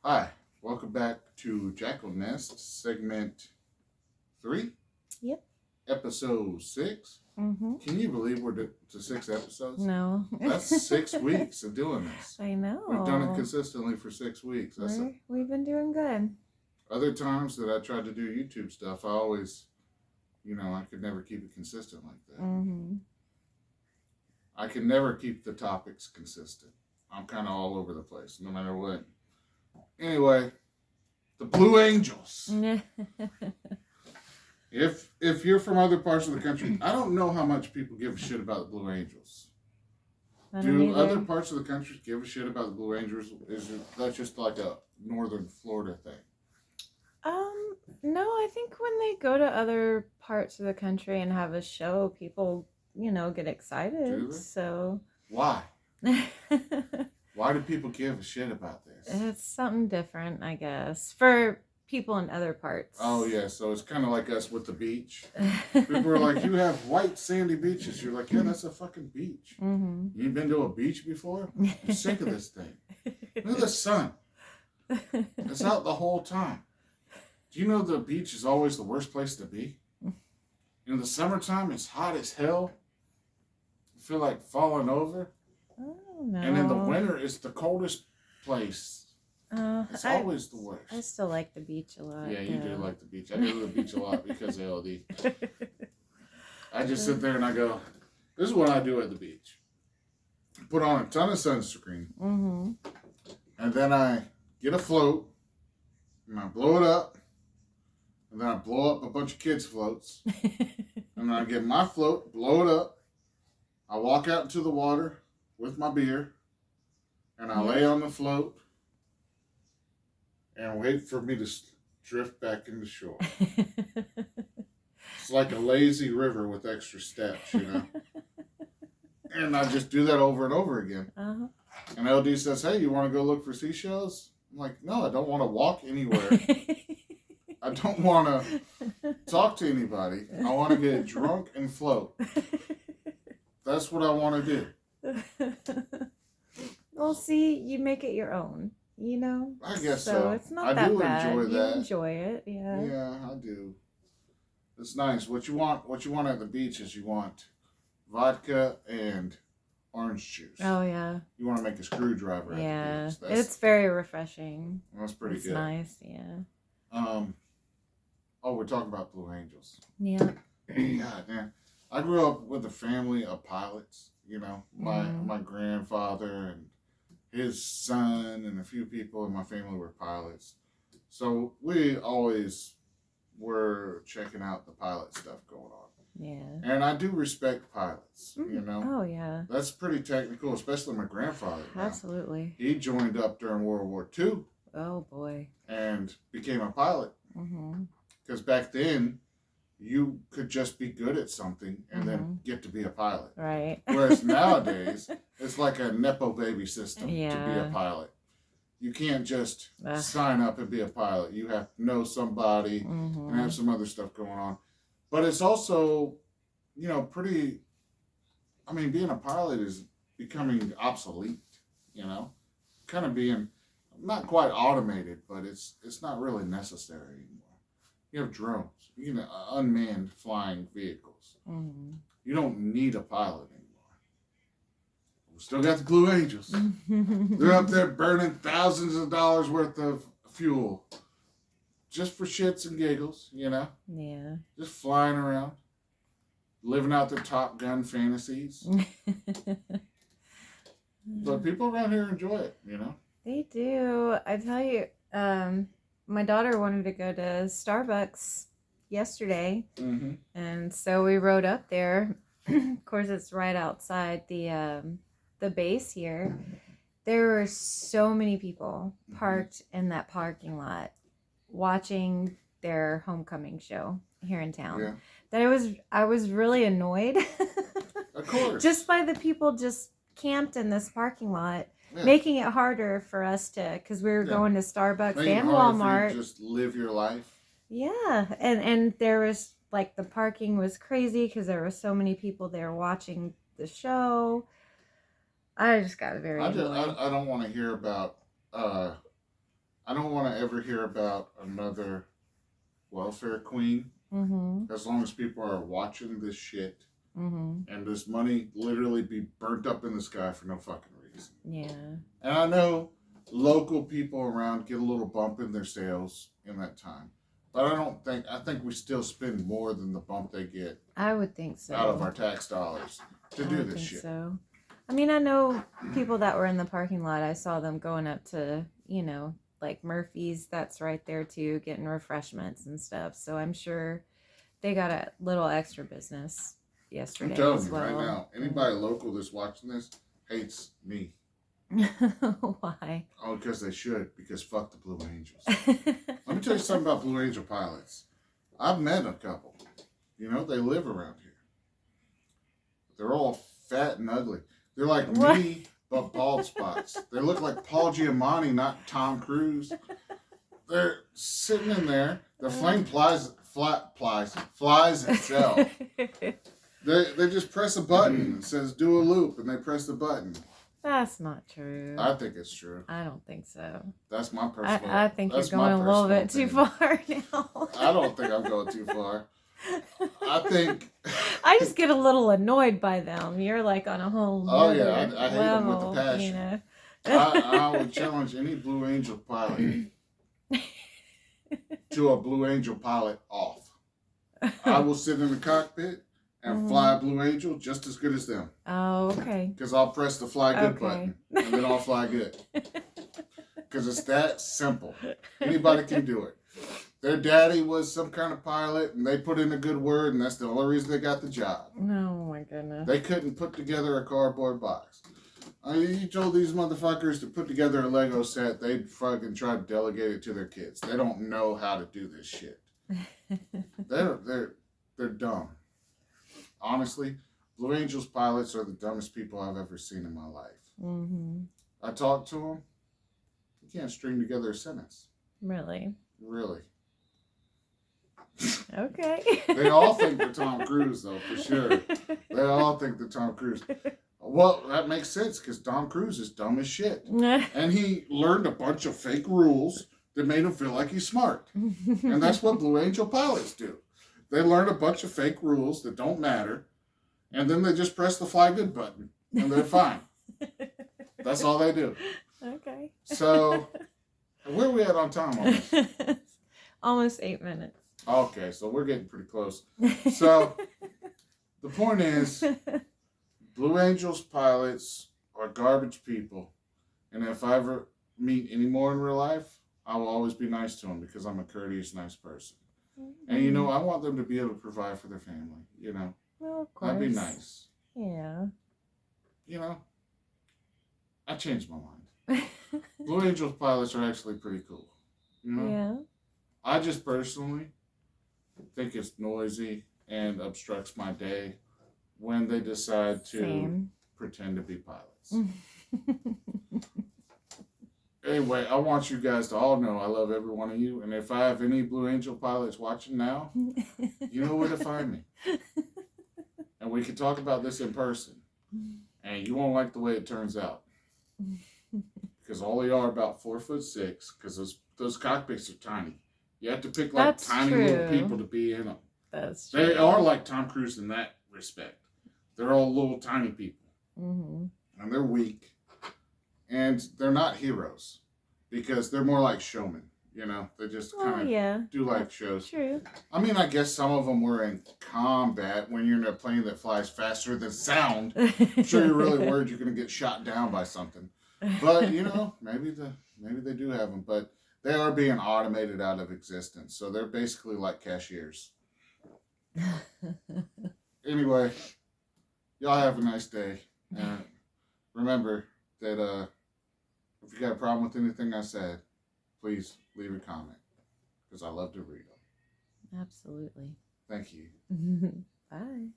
Hi, welcome back to Jackal Nest, segment 3. Yep. Episode 6. Mm-hmm. Can you believe we're to 6 episodes? No. That's 6 weeks of doing this. I know. We've done it consistently for 6 weeks. We've been doing good. Other times that I tried to do YouTube stuff, I always, I could never keep it consistent like that. Mm-hmm. I can never keep the topics consistent. I'm kind of all over the place, no matter what. Anyway, the Blue Angels. If you're from other parts of the country, I don't know how much people give a shit about the Blue Angels. Do other parts of the country give a shit about the Blue Angels? Is that just like a northern Florida thing? No, I think when they go to other parts of the country and have a show, people, get excited. Do they? So why? Why do people give a shit about this? It's something different, I guess, for people in other parts. Oh, yeah, so it's kind of like us with the beach. People are like, you have white sandy beaches. You're like, yeah, that's a fucking beach. Mm-hmm. You've been to a beach before? I'm sick of this thing. Look at the sun. It's out the whole time. Do you know the beach is always the worst place to be? In the summertime, it's hot as hell. You feel like falling over. Oh, no. And in the winter, it's the coldest place. It's always the worst. I still like the beach a lot. Yeah, you do like the beach. I go to the beach a lot because of LD. I just sit there and I go, this is what I do at the beach. Put on a ton of sunscreen. Mm-hmm. And then I get a float. And I blow it up. And then I blow up a bunch of kids' floats. And then I get my float, blow it up. I walk out into the water with my beer. And I lay on the float. And wait for me to drift back into shore. It's like a lazy river with extra steps, And I just do that over and over again. Uh-huh. And LD says, hey, you want to go look for seashells? I'm like, no, I don't want to walk anywhere. I don't want to talk to anybody. I want to get drunk and float. That's what I want to do. Well, see, you make it your own, I guess so. So it's not that bad. I do enjoy that. You enjoy it, yeah. Yeah, I do. It's nice. What you want at the beach is you want vodka and orange juice. Oh, yeah. You want to make a screwdriver at the beach. It's very refreshing. That's pretty good. It's nice, yeah. We're talking about Blue Angels. Yeah. God damn. I grew up with a family of pilots, My grandfather and his son and a few people in my family were pilots. So we always were checking out the pilot stuff going on. Yeah. And I do respect pilots, Oh, yeah. That's pretty technical, especially my grandfather. Absolutely. He joined up during World War II. Oh, boy. And became a pilot. Mm-hmm. Because back then, you could just be good at something and then get to be a pilot. Right. Whereas nowadays, it's like a Nepo baby system to be a pilot. You can't just sign up and be a pilot. You have to know somebody and have some other stuff going on. But it's also, being a pilot is becoming obsolete, kind of being not quite automated, but it's not really necessary anymore. You have drones, unmanned flying vehicles. Mm-hmm. You don't need a pilot anymore. We still got the Blue Angels. They're up there burning thousands of dollars worth of fuel just for shits and giggles, Yeah. Just flying around, living out their Top Gun fantasies. But people around here enjoy it, They do. I tell you, my daughter wanted to go to Starbucks yesterday, and so we rode up there. Of course, it's right outside the base here. There were so many people parked in that parking lot watching their homecoming show here in town. That I was really annoyed. Of course. Just by the people just camped in this parking lot. Yeah. Making it harder for us because we were going to Starbucks and Walmart. For you to just live your life. Yeah, and there was the parking was crazy because there were so many people there watching the show. I just got very annoyed. I don't want to hear about I don't want to ever hear about another welfare queen. As long as people are watching this shit and this money literally be burnt up in the sky for no fucking reason. Yeah. And I know local people around get a little bump in their sales in that time. But I think we still spend more than the bump they get. I would think so. Out of our tax dollars to do this shit. So. I mean, I know people that were in the parking lot. I saw them going up to, like Murphy's. That's right there too, getting refreshments and stuff. So I'm sure they got a little extra business yesterday. I'm telling you right now, anybody local that's watching this hates me. Why? Oh, because they should. Because fuck the Blue Angels. Let me tell you something about Blue Angel pilots. I've met a couple. They live around here. They're all fat and ugly. They're like me, but bald spots. They look like Paul Giamatti, not Tom Cruise. They're sitting in there. The flame flies itself. They just press a button. It says do a loop, and they press the button. That's not true. I think it's true. I don't think so. That's my personal. I think you're going a little bit too far now. I don't think I'm going too far. I think I just get a little annoyed by them. You're like on a whole I hate them with a passion. You know? I would challenge any Blue Angel pilot to a Blue Angel pilot off. I will sit in the cockpit and fly a Blue Angel just as good as them. Oh, okay. Because I'll press the fly good button and then I'll fly good. Because it's that simple. Anybody can do it. Their daddy was some kind of pilot, and they put in a good word, and that's the only reason they got the job. Oh, my goodness. They couldn't put together a cardboard box. You told these motherfuckers to put together a Lego set, they'd fucking try to delegate it to their kids. They don't know how to do this shit. They're dumb. Honestly, Blue Angels pilots are the dumbest people I've ever seen in my life. I talked to them. You can't string together a sentence. Really? Really. Okay. They all think they're Tom Cruise, though, for sure. They all think they're Tom Cruise. Well, that makes sense, because Tom Cruise is dumb as shit. And he learned a bunch of fake rules that made him feel like he's smart. And that's what Blue Angel pilots do. They learn a bunch of fake rules that don't matter, and then they just press the fly good button, and they're fine. That's all they do. Okay. So, where are we at on time on this? Almost 8 minutes. Okay, so we're getting pretty close. So, the point is, Blue Angels pilots are garbage people. And if I ever meet any more in real life, I will always be nice to them because I'm a courteous, nice person. And, I want them to be able to provide for their family, Well, of course. That'd be nice. Yeah. I changed my mind. Blue Angels pilots are actually pretty cool. Yeah. I just personally think it's noisy and obstructs my day when they decide to pretend to be pilots. Anyway, I want you guys to all know I love every one of you. And if I have any Blue Angel pilots watching now, you know where to find me. And we can talk about this in person. And you won't like the way it turns out. Because all they are about 4'6", because those cockpits are tiny. You have to pick tiny little people to be in them. That's true. They are like Tom Cruise in that respect. They're all little tiny people. And they're weak. And they're not heroes. Because they're more like showmen. They just kind of do like shows. True. I mean, I guess some of them were in combat when you're in a plane that flies faster than sound. I'm sure you're really worried you're going to get shot down by something. But, maybe they do have them. But they are being automated out of existence. So they're basically like cashiers. Anyway, y'all have a nice day. And remember that if you got a problem with anything I said, please leave a comment. Because I love to read them. Absolutely. Thank you. Bye.